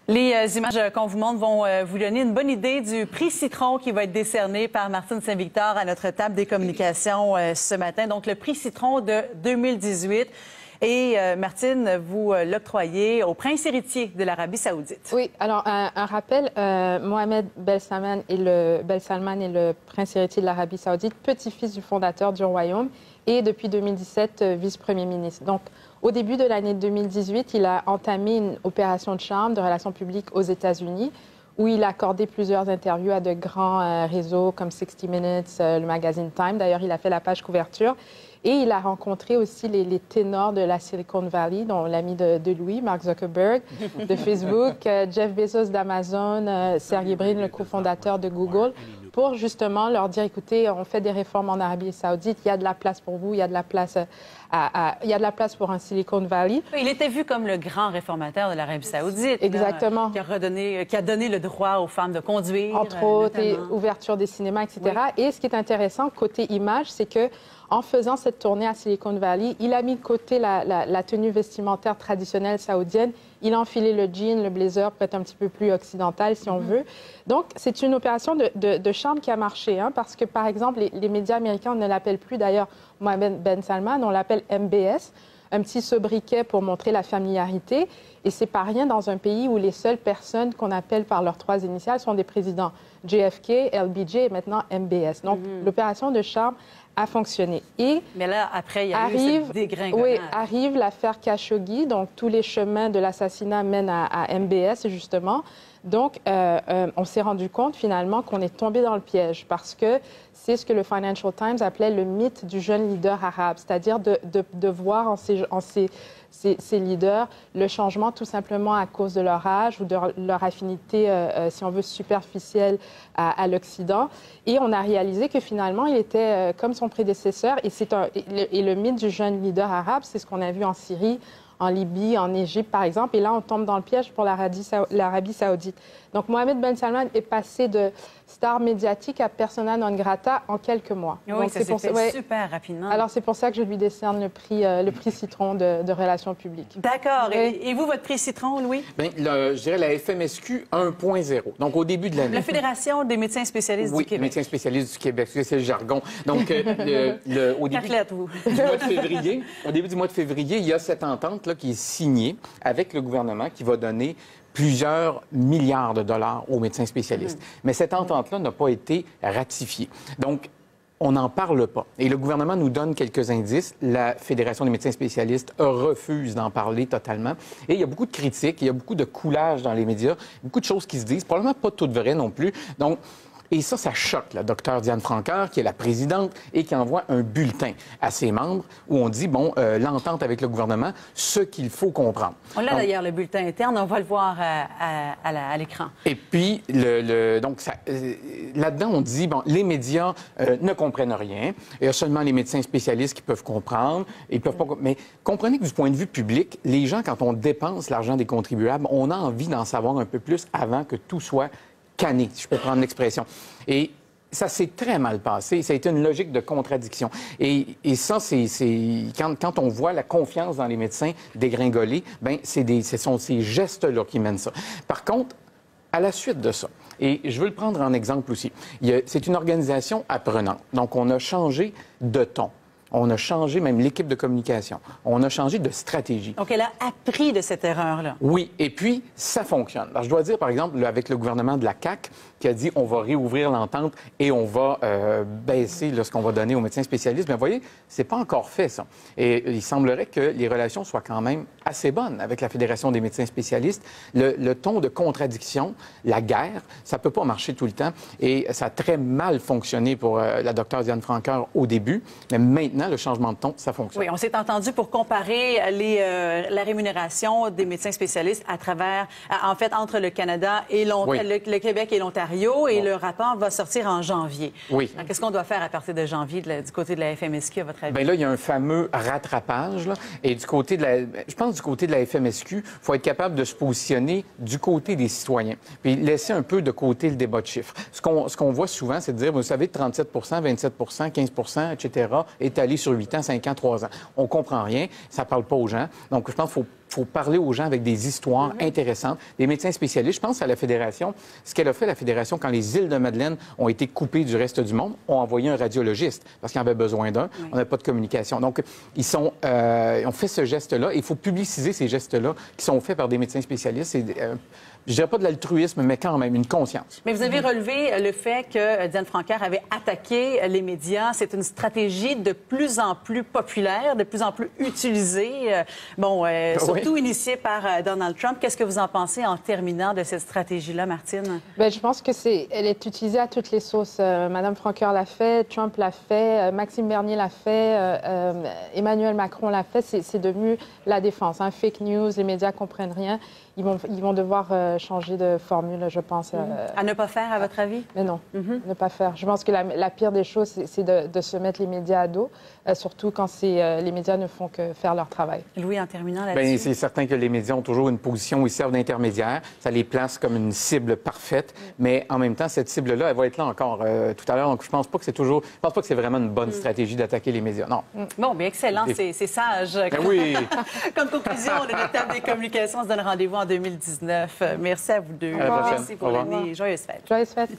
Les images qu'on vous montre vont vous donner une bonne idée du prix Citron qui va être décerné par Martine Saint-Victor à notre table des communications ce matin. Donc, le prix Citron de 2018. Et Martine, vous l'octroyez au prince héritier de l'Arabie saoudite. Oui, alors un rappel, Mohamed Ben Salman est le prince héritier de l'Arabie saoudite, petit-fils du fondateur du royaume et depuis 2017 vice-premier ministre. Donc, au début de l'année 2018, il a entamé une opération de charme de relations publiques aux États-Unis où il a accordé plusieurs interviews à de grands réseaux comme 60 Minutes, le magazine Time. D'ailleurs, il a fait la page couverture. Et il a rencontré aussi les ténors de la Silicon Valley, dont l'ami de Louis, Mark Zuckerberg, de Facebook, Jeff Bezos d'Amazon, Sergey Brin, le cofondateur de Google, pour justement leur dire, écoutez, on fait des réformes en Arabie saoudite, il y a de la place pour vous, il y a de la place, il y a de la place pour un Silicon Valley. Il était vu comme le grand réformateur de l'Arabie saoudite. Exactement. Là, qui a donné le droit aux femmes de conduire. Entre autres, et ouverture des cinémas, etc. Oui. Et ce qui est intéressant, côté image, c'est que en faisant cette tournée à Silicon Valley, il a mis de côté la tenue vestimentaire traditionnelle saoudienne. Il a enfilé le jean, le blazer, peut-être un petit peu plus occidental, si on veut. Donc, c'est une opération de charme qui a marché, hein, parce que, par exemple, les médias américains ne l'appellent plus, d'ailleurs, Mohamed Ben Salman, on l'appelle MBS, un petit sobriquet pour montrer la familiarité. Et c'est pas rien dans un pays où les seules personnes qu'on appelle par leurs trois initiales sont des présidents. JFK, LBJ et maintenant MBS. Donc, l'opération de charme a fonctionné. Mais là, après, il y a eu cette dégringolade. Oui, arrive l'affaire Khashoggi. Donc, tous les chemins de l'assassinat mènent à MBS, justement. Donc, on s'est rendu compte, finalement, qu'on est tombé dans le piège parce que c'est ce que le Financial Times appelait le mythe du jeune leader arabe, c'est-à-dire de voir en ces leaders le changement tout simplement à cause de leur âge ou de leur affinité, si on veut, superficielle à l'Occident. Et on a réalisé que finalement, il était comme son prédécesseur. Et le mythe du jeune leader arabe, c'est ce qu'on a vu en Syrie, en Libye, en Égypte, par exemple. Et là, on tombe dans le piège pour l'Arabie saoudite. Donc, Mohamed Ben Salman est passé de star médiatique à persona non grata en quelques mois. Oui, donc, ça s'est fait super rapidement. Alors, c'est pour ça que je lui décerne le prix Citron de relations publiques. D'accord. Oui. Et vous, votre prix Citron, Louis? Bien, je dirais la FMSQ 1.0. Donc, au début de l'année. La Fédération des médecins spécialistes du Québec. Oui, médecins spécialistes du Québec. C'est le jargon. Donc, au début du mois de février, il y a cette entente là, qui est signée avec le gouvernement qui va donner plusieurs milliards de dollars aux médecins spécialistes. Mais cette entente-là n'a pas été ratifiée. Donc, on n'en parle pas. Et le gouvernement nous donne quelques indices. La Fédération des médecins spécialistes refuse d'en parler totalement. Et il y a beaucoup de critiques, il y a beaucoup de coulage dans les médias, beaucoup de choses qui se disent, probablement pas toutes vraies non plus. Donc, et ça choque la docteure Diane Francaire, qui est la présidente et qui envoie un bulletin à ses membres où on dit, bon, l'entente avec le gouvernement, ce qu'il faut comprendre. On l'a d'ailleurs, le bulletin interne, on va le voir à l'écran. Et puis, donc, là-dedans, on dit, bon, les médias ne comprennent rien. Il y a seulement les médecins spécialistes qui peuvent comprendre. Ils peuvent pas... Mais comprenez que du point de vue public, les gens, quand on dépense l'argent des contribuables, on a envie d'en savoir un peu plus avant que tout soit canné, si je peux prendre l'expression. Et ça s'est très mal passé. Ça a été une logique de contradiction. Et ça, quand on voit la confiance dans les médecins dégringoler, bien, ce sont ces gestes-là qui mènent ça. Par contre, à la suite de ça, et je veux le prendre en exemple aussi, c'est une organisation apprenante. Donc, on a changé de ton. On a changé même l'équipe de communication. On a changé de stratégie. Donc, elle a appris de cette erreur-là. Oui, et puis, ça fonctionne. Alors, je dois dire, par exemple, avec le gouvernement de la CAQ, qui a dit on va réouvrir l'entente et on va baisser ce qu'on va donner aux médecins spécialistes. Mais vous voyez, c'est pas encore fait, ça. Et il semblerait que les relations soient quand même assez bonnes avec la Fédération des médecins spécialistes. Le ton de contradiction, la guerre, ça peut pas marcher tout le temps. Et ça a très mal fonctionné pour la docteure Diane Francaire au début. Mais maintenant, le changement de ton, ça fonctionne. Oui, on s'est entendu pour comparer la rémunération des médecins spécialistes à travers, en fait, entre le Canada et le Québec et l'Ontario. Et le rapport va sortir en janvier. Oui. Qu'est-ce qu'on doit faire à partir de janvier du côté de la FMSQ, à votre avis? Bien là, il y a un fameux rattrapage. Là, et du côté de je pense du côté de la FMSQ, il faut être capable de se positionner du côté des citoyens. Puis laisser un peu de côté le débat de chiffres. Ce qu'on voit souvent, c'est de dire, vous savez, 37 27 15 etc., étalé sur 8 ans, 5 ans, 3 ans. On comprend rien. Ça ne parle pas aux gens. Donc, je pense qu'il faut faut parler aux gens avec des histoires intéressantes, des médecins spécialistes. Je pense à la Fédération. Ce qu'elle a fait, la Fédération, quand les îles de Madeleine ont été coupées du reste du monde, ont envoyé un radiologiste parce qu'il y en avait besoin d'un. On n'a pas de communication. Donc, ils ont fait ce geste-là. Il faut publiciser ces gestes-là qui sont faits par des médecins spécialistes. Je dirais pas de l'altruisme, mais quand même une conscience. Mais vous avez relevé le fait que Diane Francaire avait attaqué les médias. C'est une stratégie de plus en plus populaire, de plus en plus utilisée, surtout initiée par Donald Trump. Qu'est-ce que vous en pensez en terminant de cette stratégie-là, Martine? Bien, je pense que elle est utilisée à toutes les sauces. Madame Francaire l'a fait, Trump l'a fait, Maxime Bernier l'a fait, Emmanuel Macron l'a fait. C'est devenu la défense. Hein. Fake news, les médias comprennent rien. Ils vont devoir changer de formule, je pense. À ne pas faire, à votre avis? Mais non, ne pas faire. Je pense que la pire des choses, c'est de se mettre les médias à dos, surtout quand les médias ne font que faire leur travail. Louis, en terminant là-dessus. Bien, c'est certain que les médias ont toujours une position où ils servent d'intermédiaire. Ça les place comme une cible parfaite, mais en même temps, cette cible-là, elle va être là encore tout à l'heure. Donc, je pense pas que c'est vraiment une bonne stratégie d'attaquer les médias. Non. Bon, bien excellent, c'est sage. Ben oui. Comme conclusion, on a notre table des communications. On se donne rendez-vous en 2019. Merci à vous deux. À la prochaine. Merci pour l'année. Joyeuses fêtes. Joyeuses fêtes.